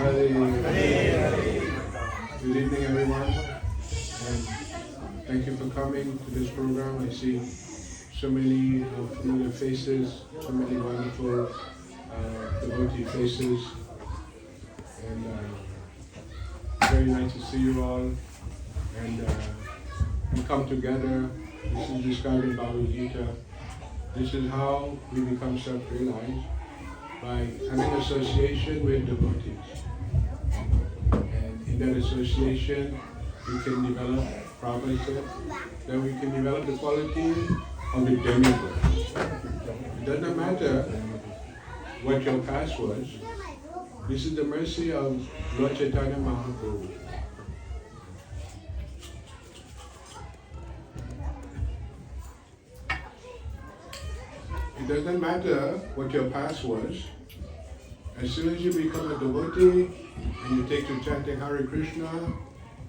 Good evening, everyone, and thank you for coming to this program. I see so many familiar faces, so many wonderful devotee faces, and very nice to see you all. And we come together. This is described in Bhagavad Gita. This is how we become self-realized, by having association with devotees. And in that association, we can develop, Prabhupada said, that we can develop the quality of the demigod. It doesn't matter what your past was. This is the mercy of Lord Chaitanya Mahaprabhu. It doesn't matter what your past was. As soon as you become a devotee and you take to chanting Hare Krishna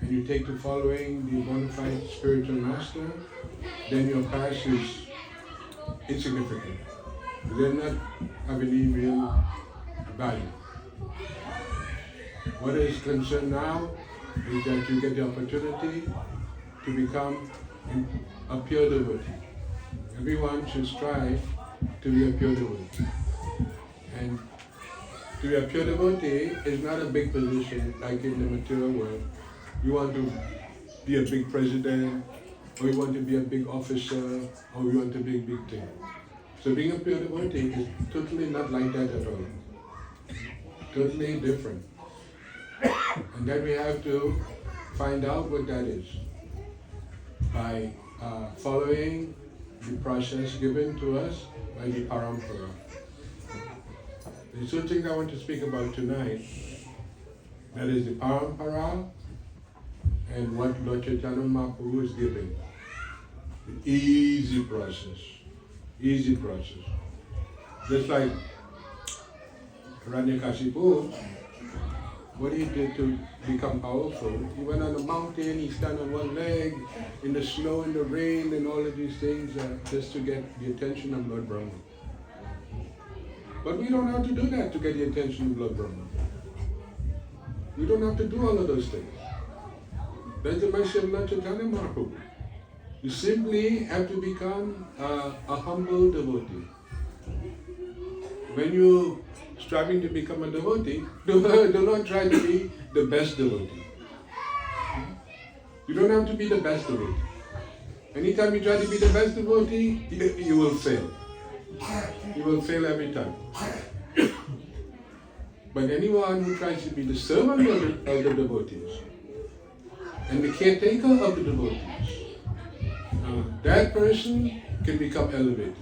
and you take to following the bona fide spiritual master, then your past is insignificant. It does not have any real value. What is concerned now is that you get the opportunity to become a pure devotee. Everyone should strive to be a pure devotee. And to be a pure devotee is not a big position like in the material world. You want to be a big president, or you want to be a big officer, or you want to be a big thing. So being a pure devotee is totally not like that at all. Totally different. And then we have to find out what that is by following the process given to us by the parampara. There's two things I want to speak about tonight. That is the parampara and what Lord Chaitanya Mahaprabhu is giving. The easy process. Easy process. Just like Hiranyakashipu, what he did to become powerful, he went on a mountain, he stand on one leg, in the snow and the rain and all of these things, just to get the attention of Lord Brahma. But we don't have to do that to get the attention of Lord Brahma. We don't have to do all of those things. That's the mercy of Lord Chaitanya Mahaprabhu. You simply have to become a humble devotee. When you striving to become a devotee, do not try to be the best devotee. You don't have to be the best devotee. Anytime you try to be the best devotee, you will fail. You will fail every time. But anyone who tries to be the servant of the devotees and the caretaker of the devotees, that person can become elevated.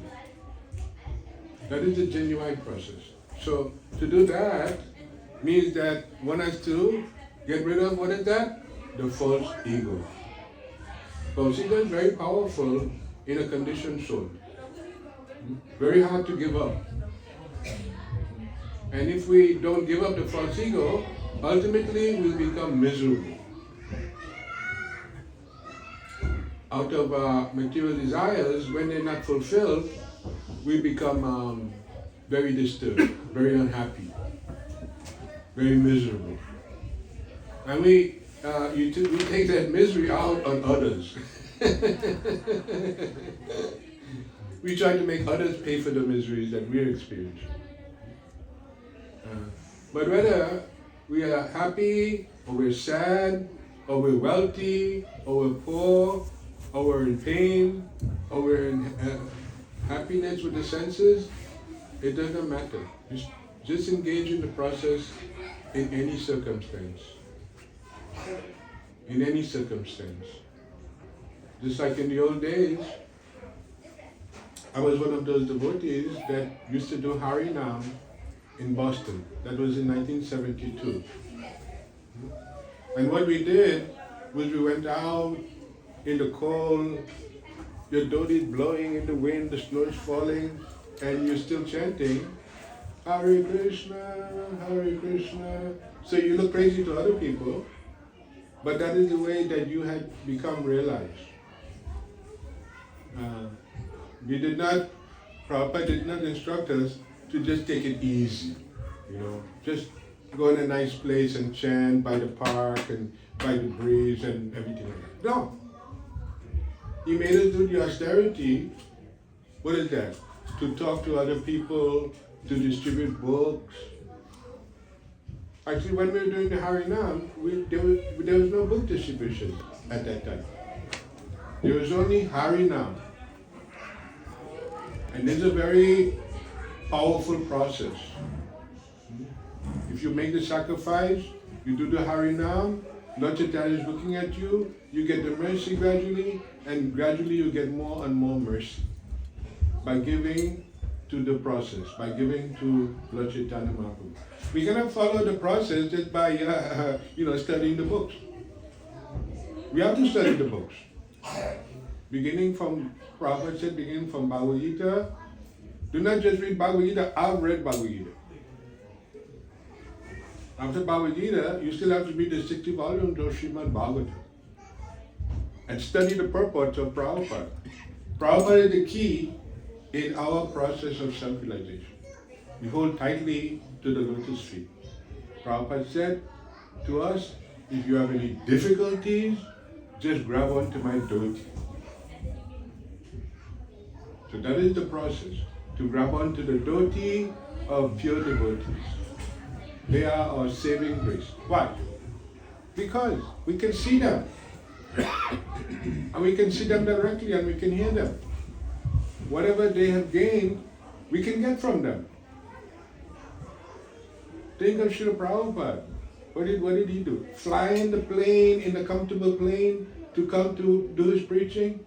That is the genuine process. So to do that means that one has to get rid of, what is that? The false ego. False ego is very powerful in a conditioned soul. Very hard to give up. And if we don't give up the false ego, ultimately we'll become miserable. Out of material desires, when they're not fulfilled, we become very disturbed, very unhappy, very miserable. And we take that misery out on others. We try to make others pay for the miseries that we're experiencing. But whether we are happy, or we're sad, or we're wealthy, or we're poor, or we're in pain, or we're in happiness with the senses, it doesn't matter. Just engage in the process in any circumstance. In any circumstance. Just like in the old days, I was one of those devotees that used to do Harinam in Boston. That was in 1972. And what we did was we went out in the cold, your dhoti is blowing in the wind, the snow is falling, and you're still chanting, Hare Krishna, Hare Krishna. So you look crazy to other people, but that is the way that you had become realized. Prabhupada did not instruct us to just take it easy, just go in a nice place and chant by the park and by the breeze and everything like that. No. He made us do the austerity. What is that? To talk to other people, to distribute books. Actually, when we were doing the Harinam, there was no book distribution at that time. There was only Harinam. And this is a very powerful process. If you make the sacrifice, you do the Harinam, Lord Chaitanya is looking at you, you get the mercy gradually, and gradually you get more and more mercy by giving to the process, by giving to Lord Chaitanya Mahaprabhu. We cannot follow the process just by studying the books. We have to study the books. Beginning from, Prabhupada said, beginning from Bhagavad Gita. Do not just read Bhagavad Gita, I've read Bhagavad Gita. After Bhagavad Gita, you still have to read the 60 volumes of Srimad Bhagavatam and study the purport of Prabhupada. Prabhupada is the key in our process of self-realization. We hold tightly to the lotus feet. Prabhupada said to us, if you have any difficulties, just grab onto my dhoti. So that is the process, to grab onto the dhoti of pure devotees. They are our saving grace. Why? Because we can see them. And we can see them directly and we can hear them. Whatever they have gained, we can get from them. Think of Srila Prabhupada. What did he do? Fly in the plane, in the comfortable plane, to come to do his preaching?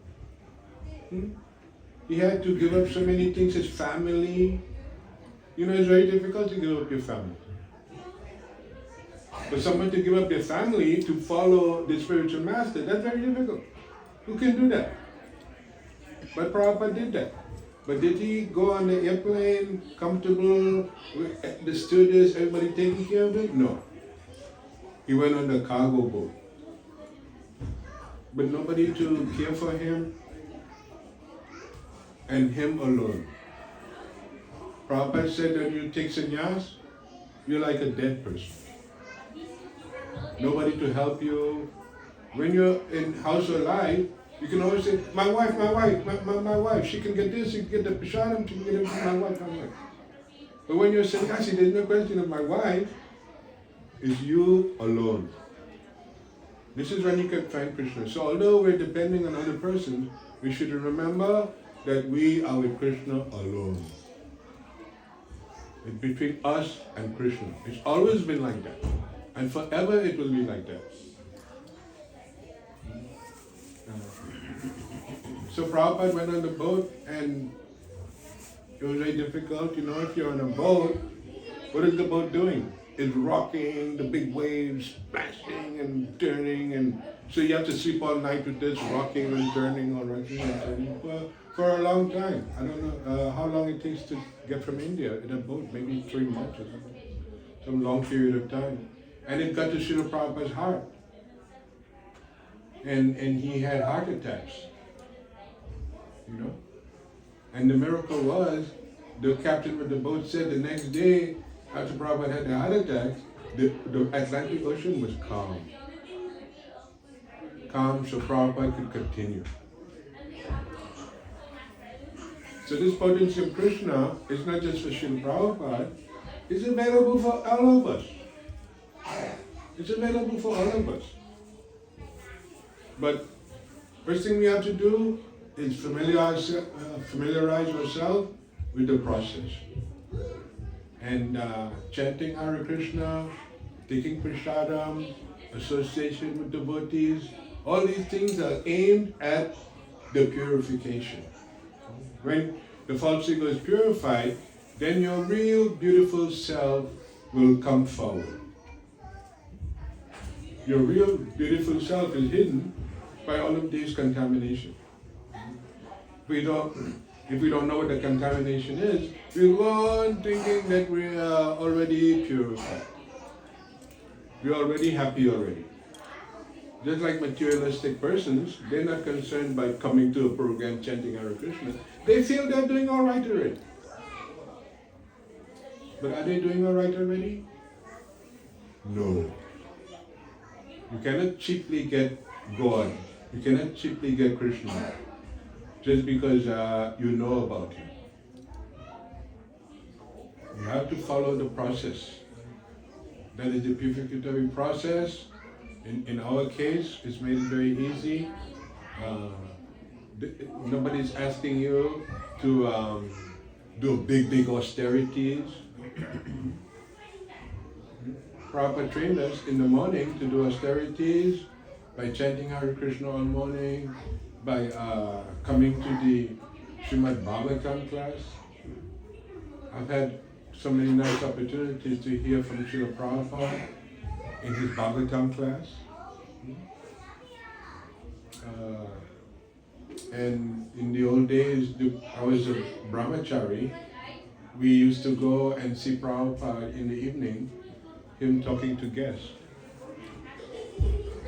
He had to give up so many things, his family. You know, it's very difficult to give up your family. For someone to give up their family to follow the spiritual master, that's very difficult. Who can do that? But Prabhupada did that. But did he go on the airplane, comfortable, with the stewardess, everybody taking care of him? No. He went on the cargo boat. But nobody to care for him, and him alone. Prabhupada said that you take sannyas, you're like a dead person. Nobody to help you. When you're in house or life, you can always say, my wife, she can get this, she can get the prasadam, she can get it from my wife. But when you're sannyasi, there's no question of my wife, it's you alone. This is when you can find Krishna. So although we're depending on other persons, we should remember that we are with Krishna alone. It's between us and Krishna. It's always been like that. And forever it will be like that. So Prabhupada went on the boat and it was very difficult. You know, if you're on a boat, what is the boat doing? It's rocking, the big waves splashing and turning, and so you have to sleep all night with this rocking and turning or rocking and turning for a long time. I don't know how long it takes to get from India in a boat, maybe 3 months or something, some long period of time. And it got to Srila Prabhupada's heart. And he had heart attacks, you know. And the miracle was, the captain of the boat said the next day, after Prabhupada had the heart attack, the Atlantic Ocean was calm. Calm so Prabhupada could continue. So this potency of Krishna is not just for Srila Prabhupada, it's available for all of us. It's available for all of us. But first thing we have to do is familiarize ourselves with the process. And chanting Hare Krishna, taking prasadam, association with devotees, all these things are aimed at the purification. When the false ego is purified, then your real beautiful self will come forward. Your real beautiful self is hidden by all of these contamination. If we don't know what the contamination is, we'll go on thinking that we are already purified. We're already happy already. Just like materialistic persons, they're not concerned by coming to a program chanting Hare Krishna. They feel they're doing all right already. But are they doing all right already? No. You cannot cheaply get God. You cannot cheaply get Krishna just because you know about him. You have to follow the process. That is the purificatory process. In our case, it's made it very easy. Nobody's asking you to do big austerities. Prabhupada trained us in the morning to do austerities by chanting Hare Krishna all morning, by coming to the Srimad Bhagavatam class. I've had so many nice opportunities to hear from Srila Prabhupada in his Bhagavatam class. And in the old days, I was a brahmachari. We used to go and see Prabhupada in the evening, him talking to guests.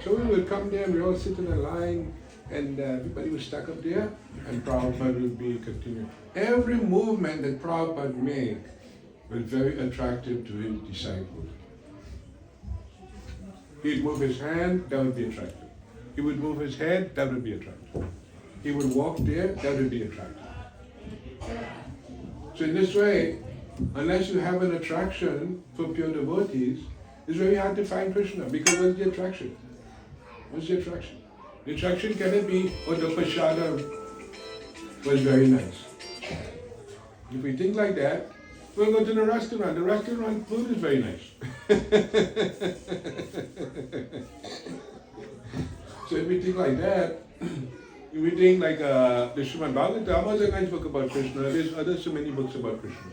So we would come there, we all sit in a line, and everybody would stack up there, and Prabhupada would be continuing. Every movement that Prabhupada made was very attractive to his disciples. He'd move his hand, that would be attractive. He would move his head, that would be attractive. He would walk there, that would be attractive. So in this way, unless you have an attraction for pure devotees, it's very hard to find Krishna, because what's the attraction? What's the attraction? The attraction cannot be, oh, the prasada was very nice. If we think like that, we'll go to the restaurant. The restaurant food is very nice. So if we think like that, if we think like the Srimad Bhagavatam was a nice book about Krishna, there's so many books about Krishna.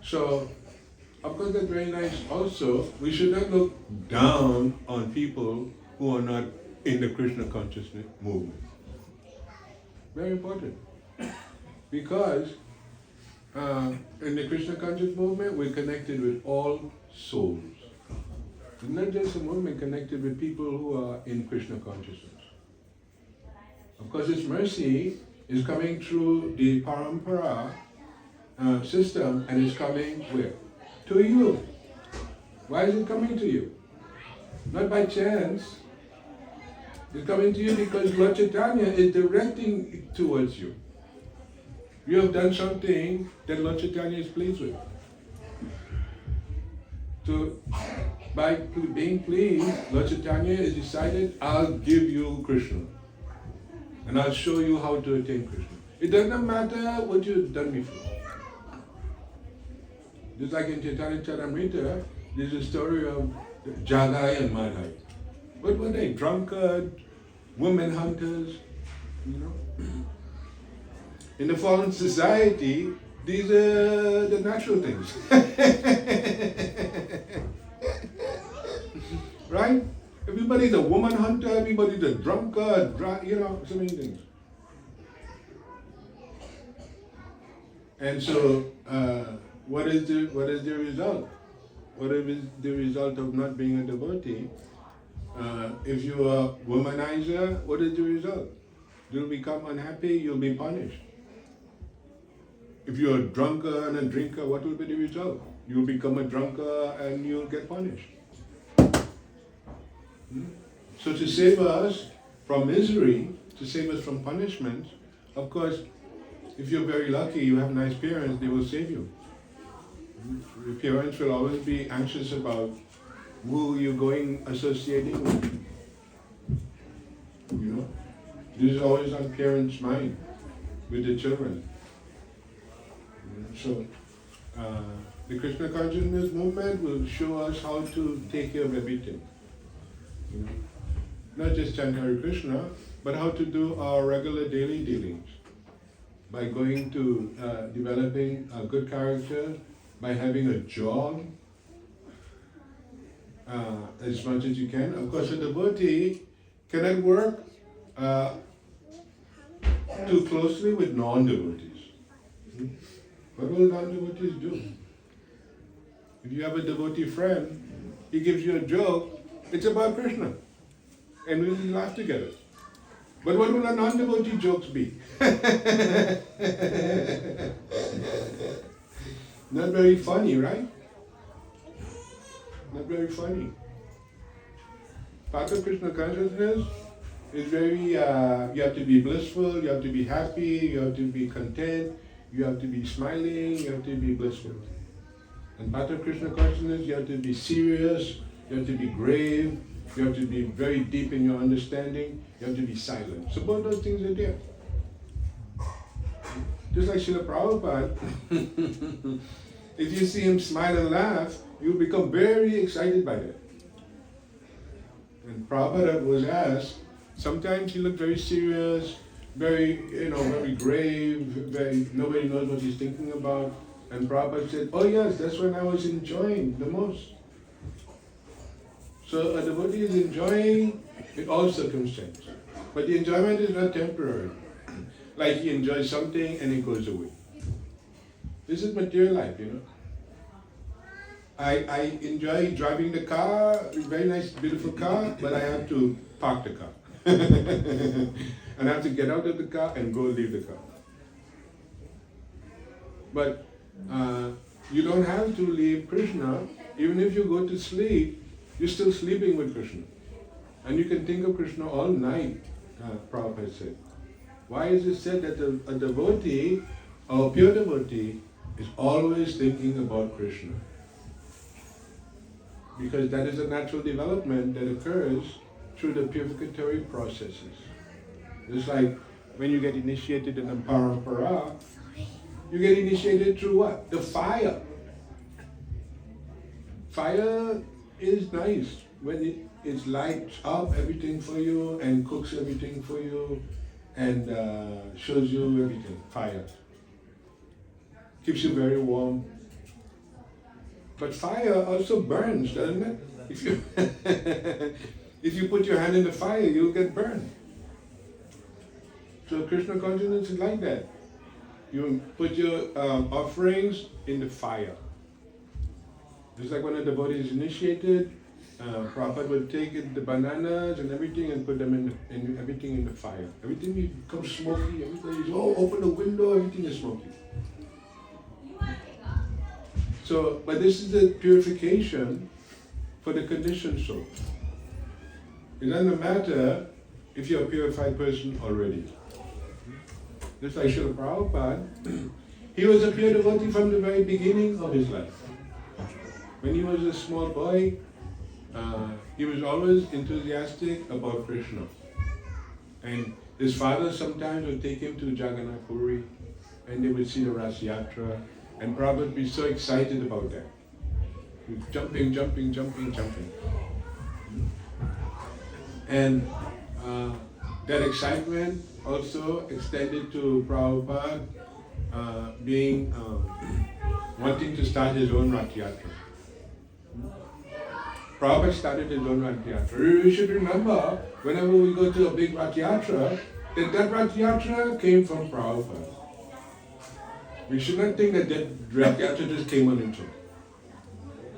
So, of course that's very nice also. We should not look down on people who are not in the Krishna consciousness movement. Very important. Because in the Krishna conscious movement, we're connected with all souls. It's not just a movement connected with people who are in Krishna consciousness. Of course, its mercy is coming through the parampara system, and it's coming where? To you. Why is it coming to you? Not by chance. It's coming to you because Lord Chaitanya is directing it towards you. You have done something that Lord Chaitanya is pleased with. So, by being pleased, Lord Chaitanya has decided, I'll give you Krishna. And I'll show you how to attain Krishna. It doesn't matter what you've done before. Just like in Chaitanya Charitamrita, there's a story of Jagai and Madhai. What were they? Drunkard, women hunters, you know? In the fallen society, these are the natural things. Right? Everybody's a woman hunter, everybody's a drunkard, you know, so many things. And so, what is the result? What is the result of not being a devotee? If you are a womanizer, what is the result? You'll become unhappy, you'll be punished. If you're a drunkard and a drinker, what will be the result? You'll become a drunkard and you'll get punished. So to save us from misery, to save us from punishment, of course, if you're very lucky, you have nice parents, they will save you. Your parents will always be anxious about who you're going associating with. You know, this is always on parents' mind with the children. So, the Krishna consciousness movement will show us how to take care of everything. You know? Not just chant Hare Krishna, but how to do our regular daily dealings. By going to developing a good character, by having a job, as much as you can. Of course, a devotee cannot work too closely with non-devotees. What will non-devotees do? If you have a devotee friend, he gives you a joke, it's about Krishna. And we will laugh together. But what will a non-devotee jokes be? Not very funny, right? not very funny. Part of Krishna consciousness is very, you have to be blissful, you have to be happy, you have to be content, you have to be smiling, you have to be blissful. And part of Krishna consciousness, you have to be serious, you have to be grave, you have to be very deep in your understanding, you have to be silent. So both those things are there. Just like Srila Prabhupada, if you see him smile and laugh, you become very excited by that. And Prabhupada was asked, sometimes he looked very serious, very, very grave, nobody knows what he's thinking about. And Prabhupada said, oh yes, that's when I was enjoying the most. So a devotee is enjoying in all circumstances. But the enjoyment is not temporary. Like he enjoys something and it goes away. This is material life, I enjoy driving the car, very nice, beautiful car, but I have to park the car. And I have to get out of the car and go leave the car. But you don't have to leave Krishna. Even if you go to sleep, you're still sleeping with Krishna. And you can think of Krishna all night, Prabhupada said. Why is it said that a devotee, or a pure devotee, is always thinking about Krishna? Because that is a natural development that occurs through the purificatory processes. It's like when you get initiated in the parampara, you get initiated through what? The fire. Fire is nice when it lights up everything for you and cooks everything for you and shows you everything. Fire. Keeps you very warm. But fire also burns, doesn't it? If you put your hand in the fire, you'll get burned. So Krishna consciousness is like that. You put your offerings in the fire. Just like when a devotee is initiated, Prabhupada would take the bananas and everything and put them everything in the fire. Everything becomes smoky, everything is, open the window, everything is smoky. So, but this is the purification for the conditioned soul. It doesn't matter if you're a purified person already. Just like Srila Prabhupada, he was a pure devotee from the very beginning of his life. When he was a small boy, he was always enthusiastic about Krishna. And his father sometimes would take him to Jagannath Puri and they would see the Ras Yatra. And Prabhupada would be so excited about that. Jumping. And that excitement also extended to Prabhupada wanting to start his own Rath Yatra. Prabhupada started his own Rath Yatra. We should remember, whenever we go to a big Rath Yatra, that Rath Yatra came from Prabhupada. We should not think that Rath Yatra just came on its own.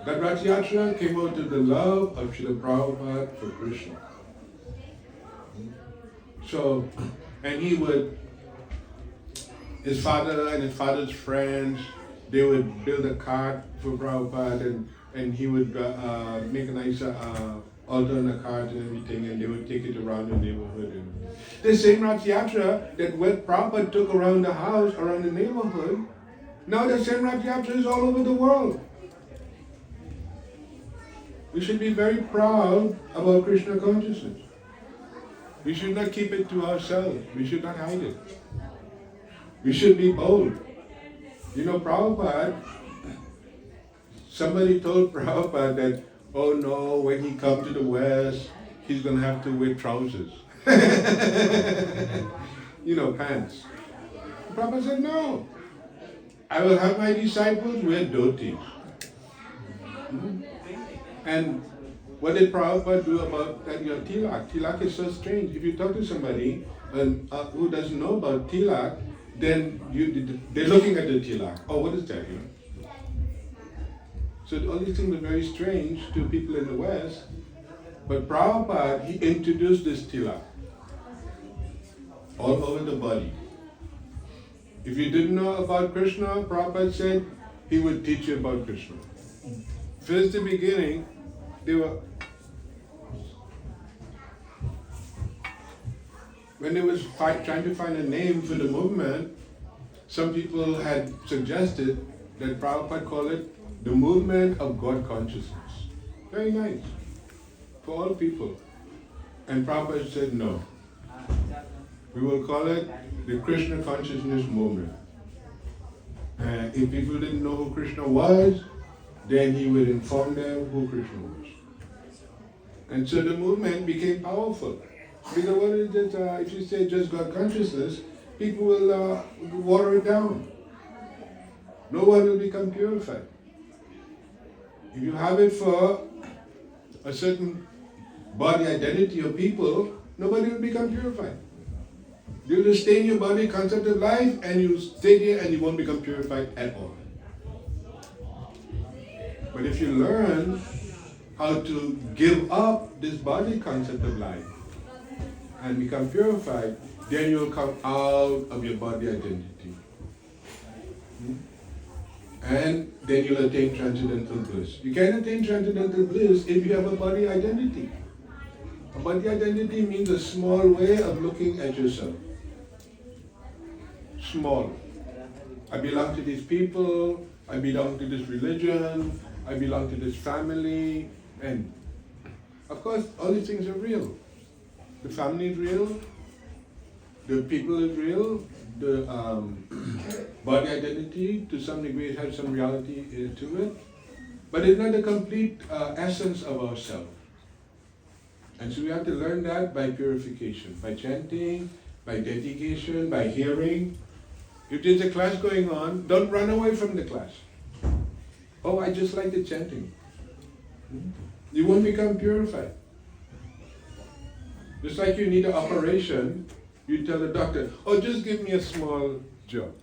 That Rath Yatra came out of the love of Srila Prabhupada for Krishna. So, and his father and his father's friends, they would build a cart for Prabhupada and he would make a nice altar on the cart and everything, and they would take it around the neighborhood. The same Rath Yatra that Prabhupada took around the house, around the neighborhood, now the same Rath Yatra is all over the world. We should be very proud about Krishna consciousness. We should not keep it to ourselves. We should not hide it. We should be bold. Prabhupada, somebody told Prabhupada that, oh no, when he comes to the West, he's going to have to wear trousers. Pants. Prabhupada said, no. I will have my disciples wear dhotis. And what did Prabhupada do about that? Tilak? Tilak is so strange. If you talk to somebody who doesn't know about tilak, then they're looking at the tilak. Oh, what is that? So all these things were very strange to people in the West. But Prabhupada, he introduced this tilak all over the body. If you didn't know about Krishna, Prabhupada said he would teach you about Krishna. Since the beginning, they were, when they was trying to find a name for the movement, some people had suggested that Prabhupada call it the movement of God consciousness. Very nice. For all people. And Prabhupada said no. We will call it the Krishna consciousness movement. And if people didn't know who Krishna was, then he would inform them who Krishna was. And so the movement became powerful. Because what is it, if you say just God consciousness, people will water it down. No one will become purified. If you have it for a certain body identity of people, nobody will become purified. You will stay in your body concept of life and you stay there and you won't become purified at all. But if you learn how to give up this body concept of life and become purified, then you'll come out of your body identity. And then you'll attain transcendental bliss. You can't attain transcendental bliss if you have a body identity. A body identity means a small way of looking at yourself. Small. I belong to these people, I belong to this religion, I belong to this family, and of course all these things are real. The family is real, the people is real, the body identity to some degree has some reality to it, but it's not the complete essence of ourselves. And so we have to learn that by purification, by chanting, by dedication, by hearing. If there's a class going on, don't run away from the class. Oh, I just like the chanting. You won't become purified. Just like you need an operation, you tell the doctor, oh, just give me a small job.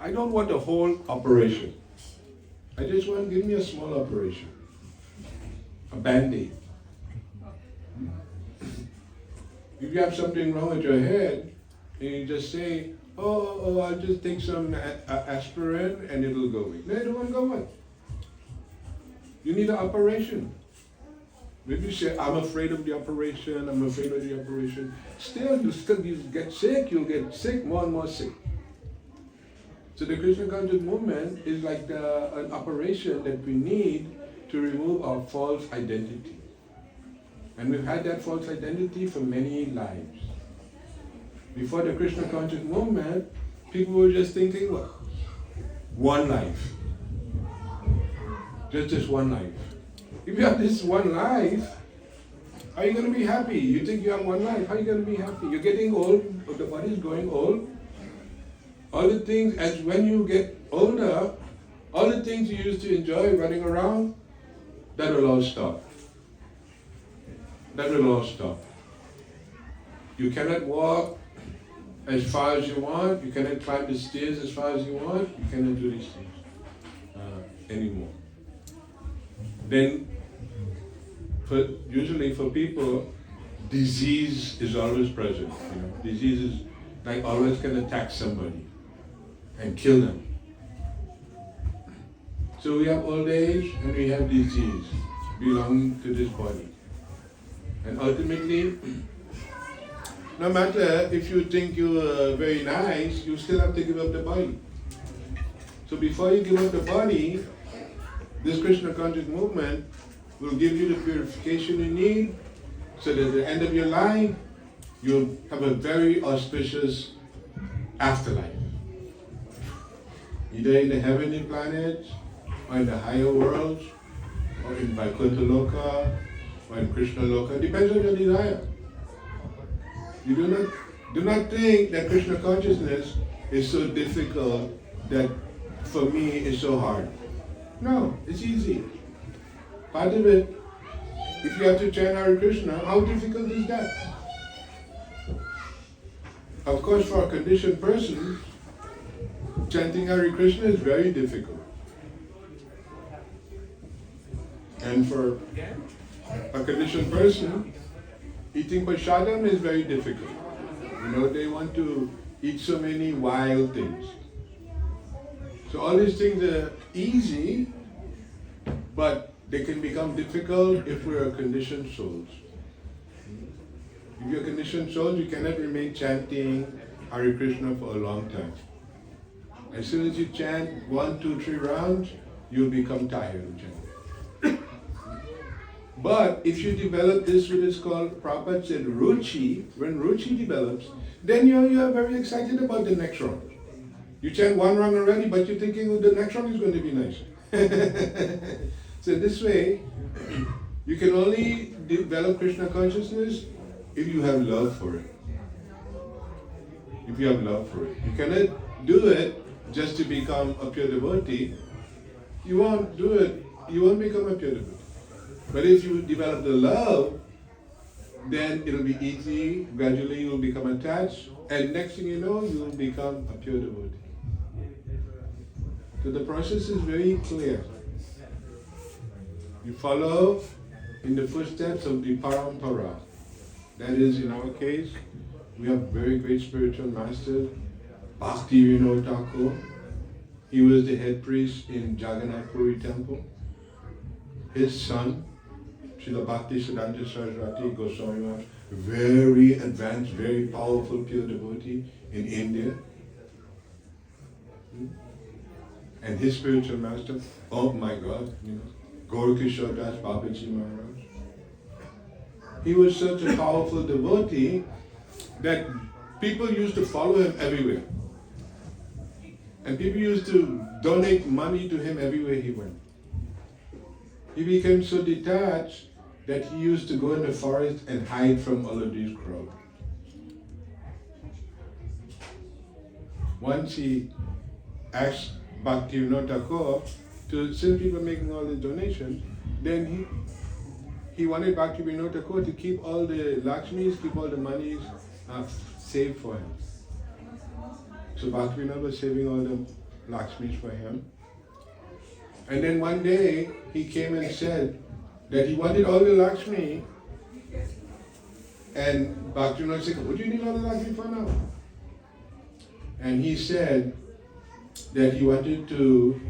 I don't want a whole operation. I just want, give me a small operation. A Band-Aid. If you have something wrong with your head, and you just say, oh, I'll just take some aspirin and it'll go away. No, it won't go away. You need an operation. Maybe you say, I'm afraid of the operation, I'm afraid of the operation. Still, you get sick, you'll get sick, more and more sick. So the Krishna conscious movement is like an operation that we need to remove our false identity. And we've had that false identity for many lives. Before the Krishna conscious movement, people were just thinking, well, one life. Just one life. If you have this one life, how are you going to be happy? You think you have one life, how are you going to be happy? You're getting old, the body is growing old. All the things, as when you get older, all the things you used to enjoy running around, that will all stop. That will all stop. You cannot walk as far as you want, you cannot climb the stairs as far as you want, you cannot do these things anymore. Then, usually for people, disease is always present. Disease is like always can attack somebody and kill them. So we have old age and we have disease belonging to this body. And ultimately, no matter if you think you're very nice, you still have to give up the body. So before you give up the body, this Krishna conscious movement will give you the purification you need so that at the end of your life, you'll have a very auspicious afterlife. Either in the heavenly planets, or in the higher worlds, or in Vaikuntha Loka, or in Krishna Loka. Depends on your desire. You do not think that Krishna consciousness is so difficult that for me it's so hard. No, it's easy. Part of it, if you have to chant Hare Krishna, how difficult is that? Of course, for a conditioned person, chanting Hare Krishna is very difficult. And for a conditioned person, eating prasadam is very difficult. They want to eat so many wild things. So all these things are easy But they can become difficult if we are conditioned souls. If you're conditioned souls, you cannot remain chanting Hare Krishna for a long time. As soon as you chant 1, 2, 3 rounds, you'll become tired of chanting. But if you develop this, what is called, Prabhupada said, Ruchi, when Ruchi develops, then you are very excited about the next round. You chant 1 round already, but you're thinking, oh, the next round is going to be nice. So this way, you can only develop Krishna consciousness if you have love for it. If you have love for it. You cannot do it just to become a pure devotee. You won't do it, you won't become a pure devotee. But if you develop the love, then it'll be easy, gradually you'll become attached, and next thing you know, you'll become a pure devotee. So the process is very clear. You follow in the footsteps of the Parampara. That is, in our case, we have very great spiritual masters. Bhakti Vinod Thakur. He was the head priest in Jagannath Puri temple. His son, Srila Bhakti Siddhanta Saraswati Goswami Maharaj, very advanced, very powerful pure devotee in India. And his spiritual master, oh my God, Gaurkishore Das Babaji Maharaj. He was such a powerful devotee that people used to follow him everywhere. And people used to donate money to him everywhere he went. He became so detached that he used to go in the forest and hide from all of these crowds. Once he asked Bhakti Vinod Thakur to, since people making all the donations, then he wanted Bhakti Vinod Thakur to keep all the Lakshmis, keep all the monies saved for him. So Bhakti Vinod was saving all the Lakshmis for him. And then one day he came and said that he wanted all the Lakshmi, and Bhakti Vinod said, what do you need all the Lakshmi for now? And he said that he wanted to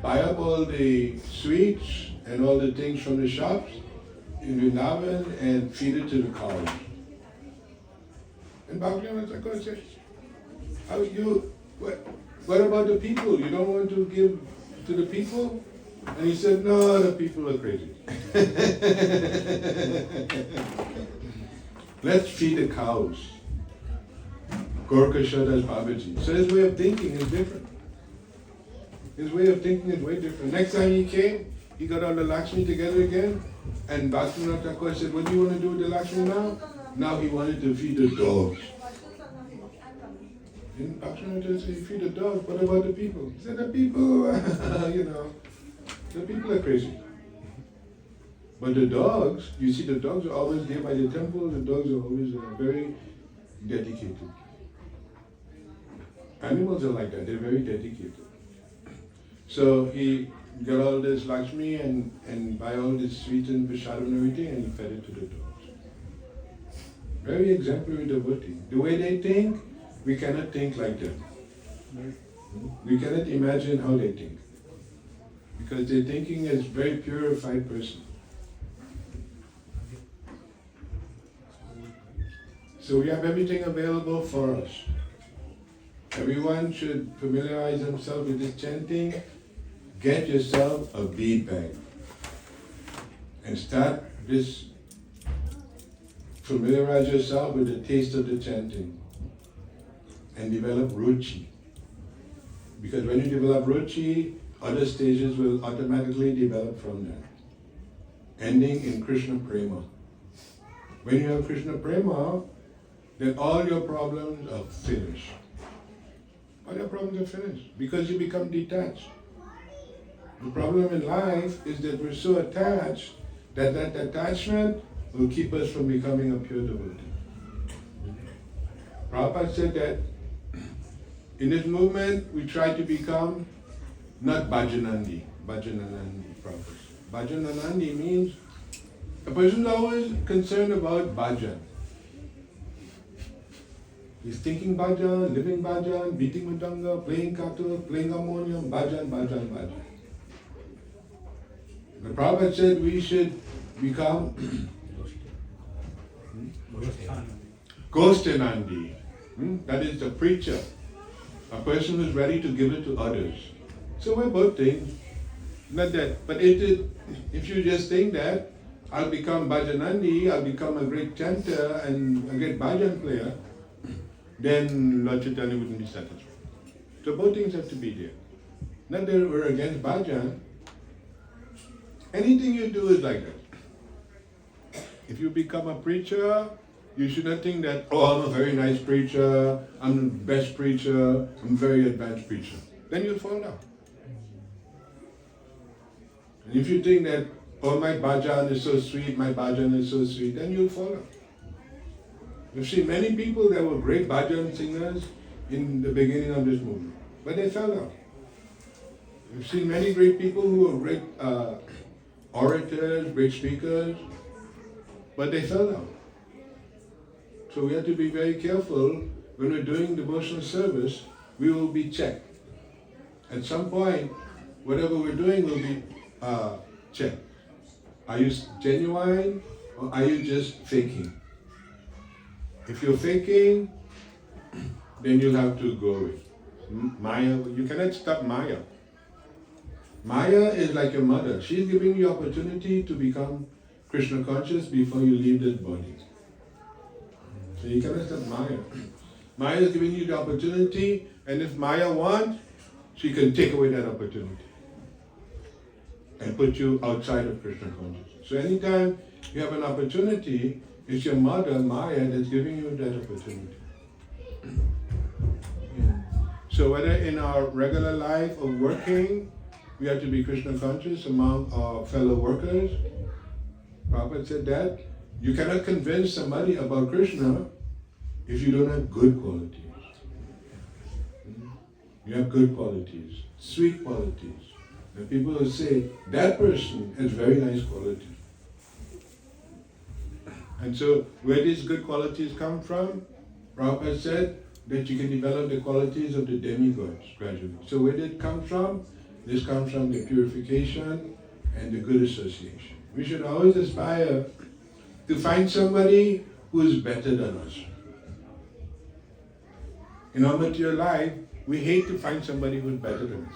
buy up all the sweets and all the things from the shops in Vrindavan and feed it to the cows. And Bhakti Vinod said, what about the people? You don't want to give to the people? And he said, no, the people are crazy. Let's feed the cows. Gorka Shadas Babaji. So his way of thinking is different. His way of thinking is way different. Next time he came, he got all the Lakshmi together again, and Bhaktivinoda Thakur said, what do you want to do with the Lakshmi now? Now he wanted to feed the dogs. And Bhaktivinoda Thakur said, you feed the dogs, what about the people? He said, the people, the people are crazy. But the dogs, you see the dogs are always there by the temple, the dogs are always very dedicated. Animals are like that, they're very dedicated. So he got all this Lakshmi and buy all this sweets and prasad and everything, and he fed it to the dogs. Very exemplary devotee. The way they think, we cannot think like them. We cannot imagine how they think. Because their thinking is very purified person. So we have everything available for us. Everyone should familiarize themselves with this chanting. Get yourself a bead bag and start this. Familiarize yourself with the taste of the chanting and develop ruchi. Because when you develop ruchi, other stages will automatically develop from that. Ending in Krishna Prema. When you have Krishna Prema, then all your problems are finished. All your problems are finished because you become detached. The problem in life is that we're so attached that that attachment will keep us from becoming a pure devotee. Prabhupada said that in this movement we try to become not Bhajanandi. Bhajananandi, Prabhupada said. Bhajananandi means a person is always concerned about bhajan. He's thinking bhajan, living bhajan, beating mridanga, playing kathak, playing harmonium, bhajan, bhajan, bhajan. The Prabhupada said we should become Ghostanandi. That is the preacher. A person who is ready to give it to others. So we're both things. Not that. But if you just think that, I'll become Bhajanandi, I'll become a great chanter and a great bhajan player, then Lord Chaitanya wouldn't be satisfied. So both things have to be there. Not that we're against bhajan. Anything you do is like that. If you become a preacher, you should not think that, oh, I'm a very nice preacher, I'm the best preacher, I'm a very advanced preacher. Then you'll fall down. And if you think that, oh, my bhajan is so sweet, my bhajan is so sweet, then you'll fall down. You've seen many people that were great bhajan singers in the beginning of this movement, but they fell down. You've seen many great people who were great orators, great speakers, but they fell down. So we have to be very careful when we're doing devotional service. We will be checked. At some point, whatever we're doing will be checked. Are you genuine or are you just faking? If you're faking, then you'll have to go away. Maya, you cannot stop Maya. Maya is like your mother. She's giving you opportunity to become Krishna conscious before you leave this body. So you cannot stop Maya. Maya is giving you the opportunity, and if Maya wants, she can take away that opportunity and put you outside of Krishna consciousness. So anytime you have an opportunity, it's your mother, Maya, that's giving you that opportunity. So whether in our regular life of working, we have to be Krishna conscious among our fellow workers. Prabhupada said that you cannot convince somebody about Krishna if you don't have good qualities. You have good qualities, sweet qualities. And people will say, that person has very nice qualities. And so where these good qualities come from, Prabhupada said that you can develop the qualities of the demigods gradually. So where did it come from? This comes from the purification and the good association. We should always aspire to find somebody who is better than us. In our material life, we hate to find somebody who is better than us.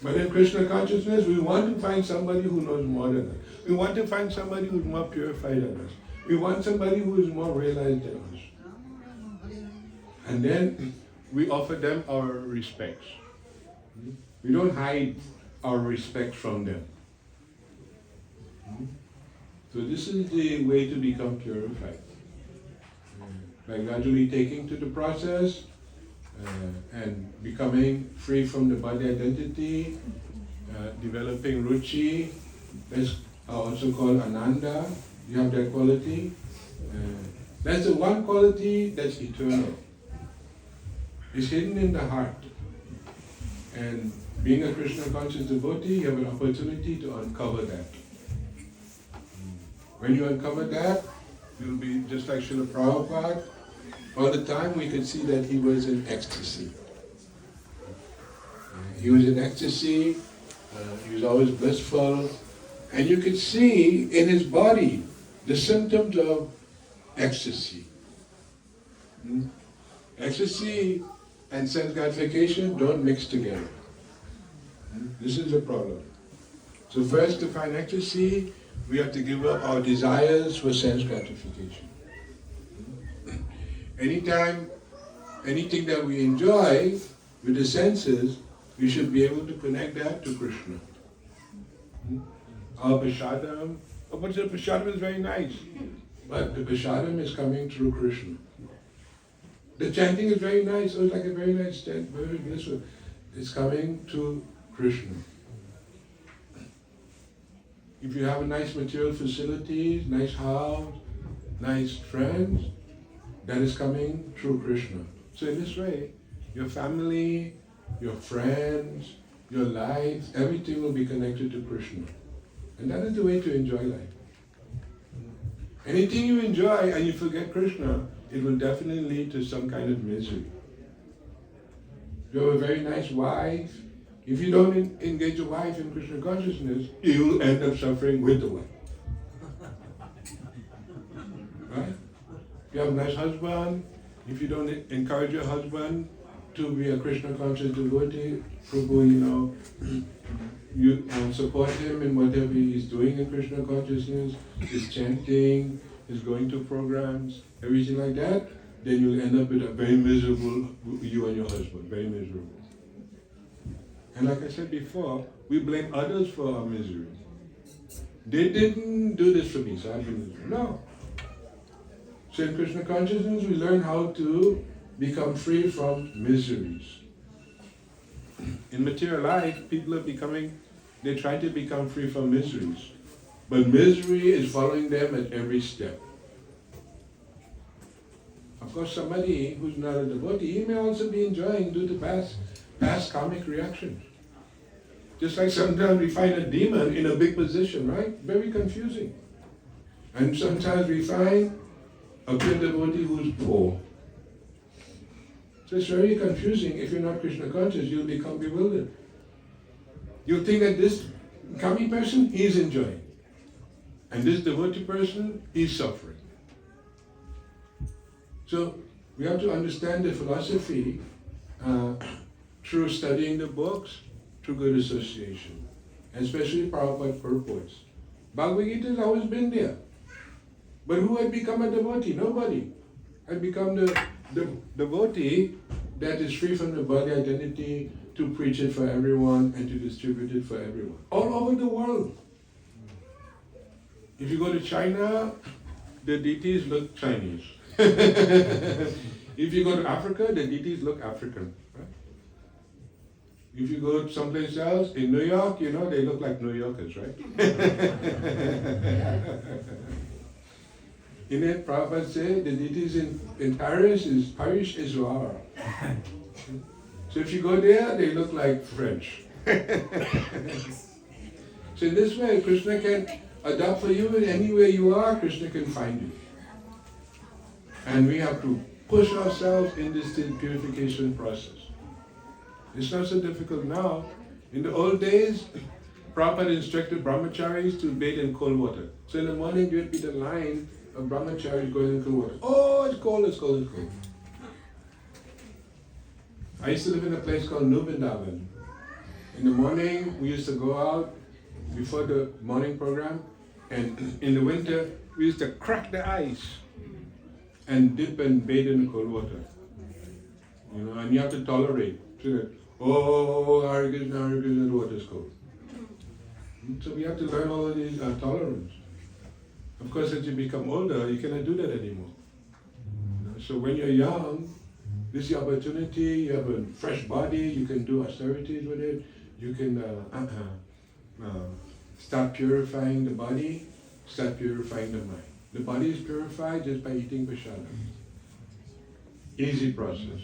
But in Krishna consciousness, we want to find somebody who knows more than us. We want to find somebody who is more purified than us. We want somebody who is more realized than us. And then we offer them our respects. We don't hide our respect from them. So this is the way to become purified. By gradually taking to the process and becoming free from the body identity, developing ruchi, that's also called ananda. You have that quality. That's the one quality that's eternal. It's hidden in the heart. And being a Krishna conscious devotee, you have an opportunity to uncover that. When you uncover that, you'll be just like Srila Prabhupada. All the time we could see that he was in ecstasy. He was in ecstasy, he was always blissful, and you could see in his body the symptoms of ecstasy. Ecstasy and sense gratification don't mix together. This is a problem. So first, to find ecstasy, we have to give up our desires for sense gratification. Anytime, anything that we enjoy with the senses, we should be able to connect that to Krishna. Our prasadam, but the prasadam is very nice, but the prasadam is coming through Krishna. The chanting is very nice, it's like a very nice chant, very blissful. It's coming to Krishna. If you have a nice material facilities, nice house, nice friends, that is coming through Krishna. So in this way, your family, your friends, your life, everything will be connected to Krishna. And that is the way to enjoy life. Anything you enjoy and you forget Krishna, it will definitely lead to some kind of misery. You have a very nice wife, If you don't engage your wife in Krishna consciousness, you'll end up suffering with the wife. Right? If you have a nice husband, if you don't encourage your husband to be a Krishna conscious devotee, Prabhu, you support him in whatever he's doing in Krishna consciousness, his chanting, his going to programs, everything like that, then you'll end up with a very miserable, you and your husband, very miserable. And like I said before, we blame others for our misery. They didn't do this for me, so I've been miserable. No. So in Krishna consciousness, we learn how to become free from miseries. In material life, people they try to become free from miseries. But misery is following them at every step. Of course, somebody who's not a devotee, he may also be enjoying due to past karmic reactions. Just like sometimes we find a demon in a big position, right? Very confusing. And sometimes we find a pure devotee who's poor. So it's very confusing. If you're not Krishna conscious, you'll become bewildered. You'll think that this kami person, he's enjoying. And this devotee person, he's suffering. So we have to understand the philosophy through studying the books, through good association, and especially Prabhupada purports. Bhagavad Gita has always been there. But who had become a devotee? Nobody. Had become the devotee that is free from the body identity to preach it for everyone and to distribute it for everyone. All over the world. If you go to China, the deities look Chinese. If you go to Africa, the deities look African. Right? If you go someplace else, in New York, they look like New Yorkers, right? In it, Prabhupada said, the deities in Paris is rare. So if you go there, they look like French. So in this way, Krishna can adapt for you, and anywhere you are, Krishna can find you. And we have to push ourselves in this purification process. It's not so difficult now. In the old days, Prabhupada instructed brahmacharis to bathe in cold water. So in the morning, there would be the line of brahmacharis going in cold water. Oh, it's cold, it's cold, it's cold. I used to live in a place called New Vrindavan. In the morning, we used to go out before the morning program, and in the winter, we used to crack the ice and dip and bathe in the cold water. And you have to tolerate. So that, oh, Hare Krishna, the water is cold. So we have to learn all of these tolerance. Of course, as you become older, you cannot do that anymore. So when you're young, this is the opportunity, you have a fresh body, you can do austerities with it, you can start purifying the body, start purifying the mind. The body is purified just by eating Bushara. Easy process.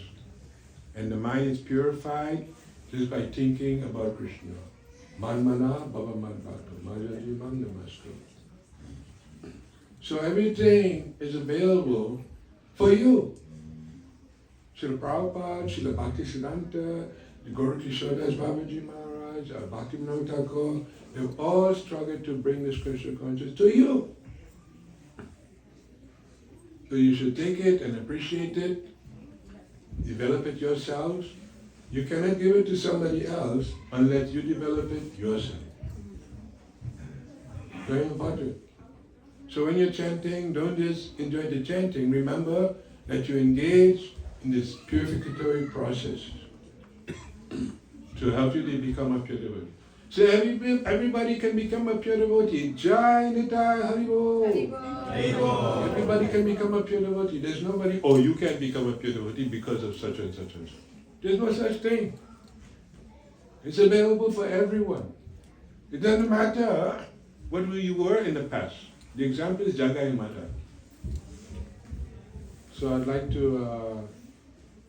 And the mind is purified just by thinking about Krishna. Manmana bhava madbhakta, Mataji man namaskar. So everything is available for you. Srila Prabhupada, Srila Bhaktisiddhanta, Gaura Kishodas Babaji Maharaj, Bhaktivinoda Thakur, they've all struggled to bring this Krishna consciousness to you. So you should take it and appreciate it, develop it yourselves. You cannot give it to somebody else unless you develop it yourself. Very important. So when you're chanting, don't just enjoy the chanting. Remember that you engage in this purificatory process to help you to become a pure devotee. So everybody can become a pure devotee. Jai Nitai Haribo. Everybody can become a pure devotee. There's nobody, you can't become a pure devotee because of such and such and such. There's no such thing. It's available for everyone. It doesn't matter what you were in the past. The example is Jagai Mata. So I'd like to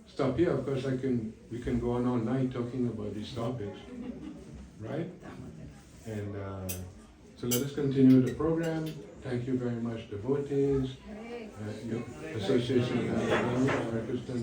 stop here. Of course, we can go on all night talking about these topics, right? And so let us continue the program. Thank you very much, devotees. Your association of Hare Krishna.